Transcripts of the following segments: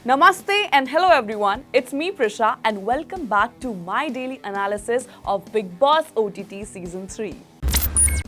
Namaste and hello everyone, it's me Prisha and welcome back to my daily analysis of Bigg Boss OTT Season 3.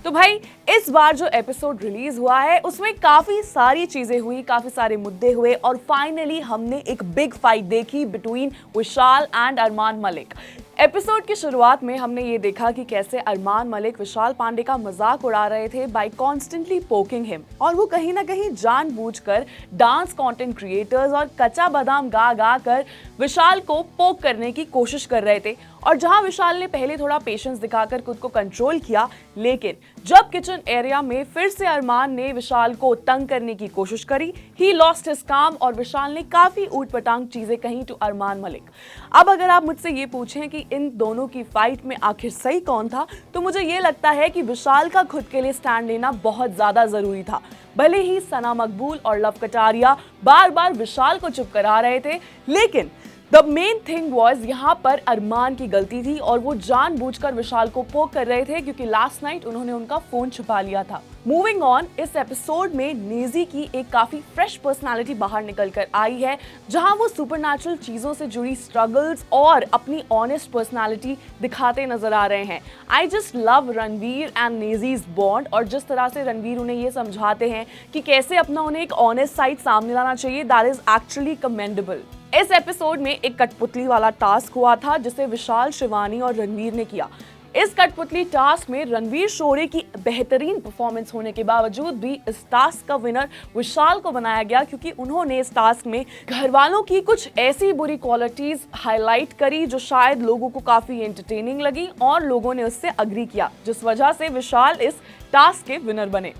तो भाई इस बार जो episode release हुआ है उसमें काफी सारी चीजें हुई, काफी सारे मुद्दे हुए और फाइनली हमने एक बिग फाइट देखी between Vishal and Armaan Malik. Episode की शुरुआत में हमने ये देखा कि कैसे अरमान मलिक विशाल पांडे का मजाक उड़ा रहे थे बाय कॉन्स्टेंटली पोकिंग हिम, और वो कहीं ना कहीं जानबूझकर डांस कंटेंट क्रिएटर्स और कच्चा बादाम गा गा कर विशाल को पोक करने की कोशिश कर रहे थे। और जहां विशाल ने पहले थोड़ा पेशेंस दिखाकर खुद को कंट्रोल किया, लेकिन जब किचन एरिया में फिर से अरमान ने विशाल को तंग करने की कोशिश करी, ही लॉस्ट हिज काम और विशाल ने काफी ऊटपटांग चीजें कही टू अरमान मलिक। अब अगर आप मुझसे ये पूछें कि इन दोनों की फाइट में आखिर सही कौन था, तो मुझे ये लगता है कि विशाल का खुद के लिए स्टैंड लेना बहुत ज्यादा जरूरी था। भले ही सना मकबूल और लव कटारिया बार बार विशाल को चुप करा रहे थे, लेकिन द मेन थिंग वॉज यहाँ पर अरमान की गलती थी और वो जानबूझकर विशाल को पोक कर रहे थे क्योंकि लास्ट नाइट उन्होंने उनका फोन छुपा लिया था। मूविंग ऑन, इस एपिसोड में नेजी की एक काफी फ्रेश पर्सनालिटी बाहर निकल कर आई है, जहां वो सुपरनैचुरल चीजों से जुड़ी स्ट्रगल्स और अपनी ऑनेस्ट पर्सनालिटी दिखाते नजर आ रहे हैं। I just love Ranveer and नेजीज बॉन्ड, और जिस तरह से रणवीर उन्हें ये समझाते हैं कि कैसे अपना उन्हें एक ऑनेस्ट साइड सामने लाना चाहिए, दैट इज एक्चुअली कमेंडेबल। इस एपिसोड में एक कठपुतली वाला टास्क हुआ था जिसे विशाल, शिवानी और रणवीर ने किया। इस कठपुतली टास्क में रणवीर शोरे की बेहतरीन परफॉर्मेंस होने के बावजूद भी इस टास्क का विनर विशाल को बनाया गया, क्योंकि उन्होंने इस टास्क में घरवालों की कुछ ऐसी बुरी क्वालिटीज हाईलाइट करी जो शायद लोगों को काफी एंटरटेनिंग लगी और लोगों ने उससे अग्री किया, जिस वजह से विशाल इस टास्क के विनर बने।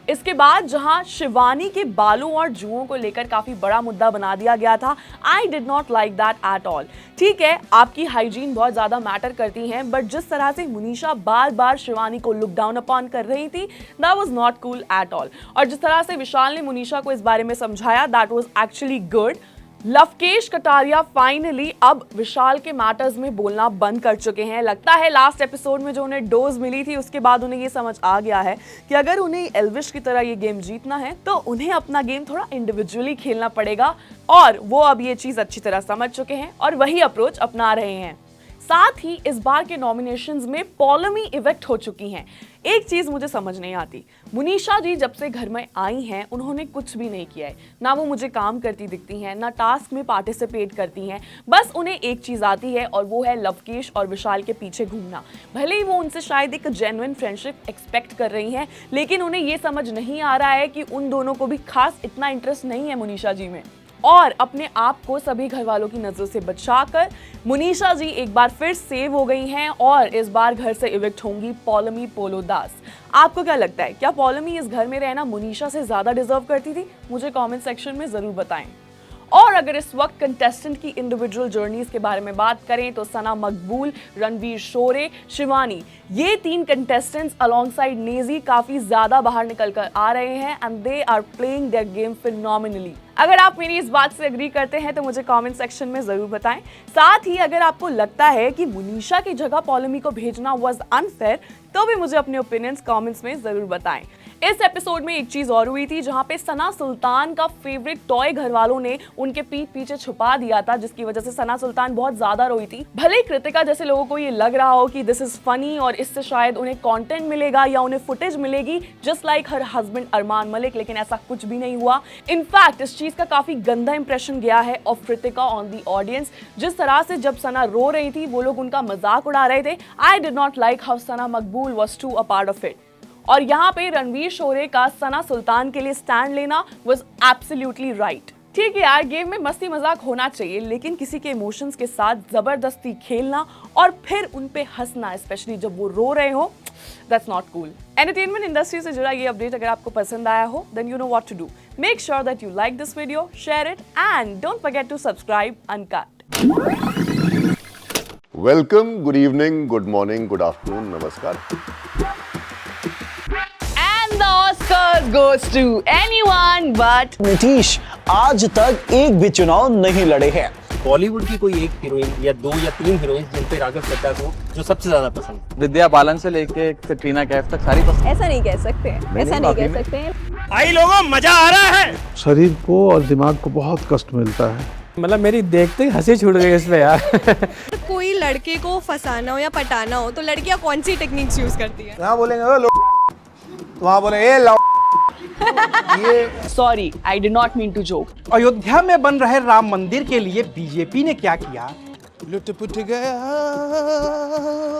इसके बाद जहां शिवानी के बालों और जुओं को लेकर काफी बड़ा मुद्दा बना दिया गया था, आई did not like that at all. ठीक है, आपकी हाइजीन बहुत ज्यादा मैटर करती है, बट जिस तरह से मुनीशा बार बार शिवानी को लुक डाउन अपॉन कर रही थी, that was not cool at all. और जिस तरह से विशाल ने मुनीशा को इस बारे में समझाया, that was actually good. Lavkesh Kataria finally अब विशाल के मैटर्स में बोलना बंद कर चुके हैं। लगता है लास्ट एपिसोड में जो उन्हें डोज मिली थी उसके बाद उन्हें ये समझ आ गया है कि अगर उन्हें एल्विश की तरह ये गेम जीतना है तो उन्हें अपना गेम थोड़ा इंडिविजुअली खेलना पड़ेगा, और वो अब ये चीज अच्छी तरह समझ चुके हैं और वही अप्रोच अपना रहे हैं। साथ ही इस बार के नॉमिनेशंस में पॉलमी इवेक्ट हो चुकी हैं। एक चीज मुझे समझ नहीं आती, मुनीशा जी जब से घर में आई हैं उन्होंने कुछ भी नहीं किया है, ना वो मुझे काम करती दिखती हैं, ना टास्क में पार्टिसिपेट करती हैं। बस उन्हें एक चीज आती है और वो है लवकेश और विशाल के पीछे घूमना। भले ही वो उनसे शायद एक जेन्युइन फ्रेंडशिप एक्सपेक्ट कर रही हैं, लेकिन उन्हें ये समझ नहीं आ रहा है कि उन दोनों को भी खास इतना इंटरेस्ट नहीं है मुनीशा जी में। और अपने आप को सभी घर वालों की नजरों से बचाकर मुनीशा जी एक बार फिर सेव हो गई हैं और इस बार घर से इविक्ट होंगी पॉलमी पोलो दास। आपको क्या लगता है, क्या पॉलमी इस घर में रहना मुनीशा से ज्यादा डिजर्व करती थी? मुझे कमेंट सेक्शन में जरूर बताएं। और अगर इस वक्त कंटेस्टेंट की इंडिविजुअल जर्नीज के बारे में बात करें तो सना मकबूल, रणवीर शोरे, शिवानी, ये तीन कंटेस्टेंट्स अलोंगसाइड नेजी काफी ज्यादा बाहर निकल कर आ रहे हैं and they are playing their game phenomenally. अगर आप मेरी इस बात से एग्री करते हैं तो मुझे कमेंट सेक्शन में जरूर बताएं। साथ ही अगर आपको लगता है कि मुनीशा की जगह पॉलमी को भेजना वाज अनफेयर, तो भी मुझे अपने ओपिनियंस कमेंट्स में जरूर बताएं। इस एपिसोड में एक चीज और हुई थी जहां पे सना सुल्तान का फेवरेट टॉय घर वालों ने उनके पीठ पीछे छुपा दिया था, जिसकी वजह से सना सुल्तान बहुत ज्यादा रोई थी। भले ही कृतिका जैसे लोगों को ये लग रहा हो कि दिस इज फनी और इससे शायद उन्हें कंटेंट मिलेगा या उन्हें फुटेज मिलेगी just like her husband Armaan Malik, लेकिन ऐसा कुछ भी नहीं हुआ। इनफैक्ट इस चीज का काफी गंदा इंप्रेशन गया है of Kritika on the audience. जिस तरह से जब सना रो रही थी वो लोग उनका मजाक उड़ा रहे थे। I did not like how Sana Makbul was to a part of it. और यहाँ पे रणवीर शोरे का सना सुल्तान के लिए स्टैंड लेना वाज एब्सोल्युटली राइट। ठीक है यार, गेम में मस्ती मजाक होना चाहिए, लेकिन किसी के इमोशंस के साथ जबरदस्ती खेलना और फिर उन पे हंसना, स्पेशली जब वो रो रहे हो, that's not cool. Entertainment industry से जुड़ा ये अपडेट अगर आपको पसंद आया हो, then you know what to do. Make sure that you like this video, share it and don't forget to subscribe Uncut. Welcome, good evening, good morning, good afternoon, नमस्कार। The Oscars goes to anyone but Nitish आज तक एक भी चुनाव नहीं लड़े हैं। बॉलीवुड की कोई एक हीरोइन या दो या तीन हीरोइन जिन पे राघव चड्ढा को जो सबसे ज्यादा पसंद? विद्या बालन से लेके कटरीना कैफ तक सारी पसंद। ऐसा नहीं कह सकते हैं, ऐसा नहीं कह सकते हैं। आई लोगों, मजा आ रहा है। शरीर को और दिमाग को बहुत कष्ट मिलता है मतलब मेरी देखते ही हंसी छूट गई इस पे यार। कोई लड़के को फंसाना हो या पटाना हो तो लड़कियां कौन सी टेक्निक्स यूज करती है? यहाँ बोलेंगे तो वहाँ बोले ए लो। ये sorry, I did not mean to joke. Ayodhya में बन रहे राम मंदिर के लिए बीजेपी ने क्या किया? लुट-पुट गया,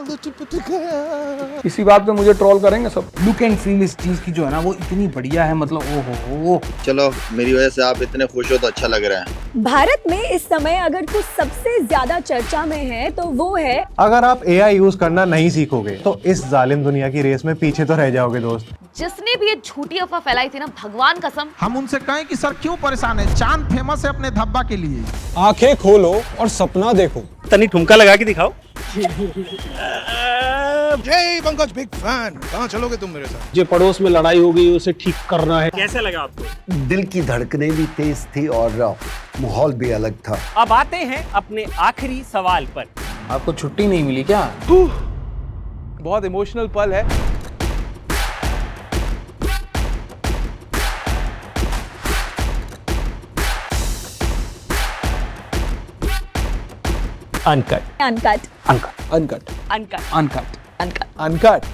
लुट-पुट गया। इसी बात पे मुझे ट्रोल करेंगे सब। लुक एंड फील इस चीज की जो है ना वो इतनी बढ़िया है, मतलब ओहो। चलो मेरी वजह से आप इतने खुश हो तो अच्छा लग रहा है। भारत में इस समय अगर कुछ सबसे ज्यादा चर्चा में है तो वो है, अगर आप AI यूज करना नहीं सीखोगे तो इस जालिम दुनिया की रेस में पीछे तो रह जाओगे दोस्त। जिसने भी ये झूठी अफवाह फैलाई थी ना, भगवान कसम हम उनसे कहें कि सर क्यों परेशान है, चांद फेमस है अपने धब्बा के लिए। आंखें खोलो और सपना देखो। तनी ठुमका लगा के दिखाओ। जय पंकज, बिग फैन। कहाँ चलोगे तुम मेरे साथ? जो पड़ोस में लड़ाई हो गई उसे ठीक करना है। कैसे लगा आपको? दिल की धड़कनें भी तेज थी और माहौल भी अलग था। अब आते हैं अपने आखिरी सवाल पर। आपको छुट्टी नहीं मिली क्या? बहुत इमोशनल पल है। Uncut uncut uncut uncut uncut uncut uncut uncut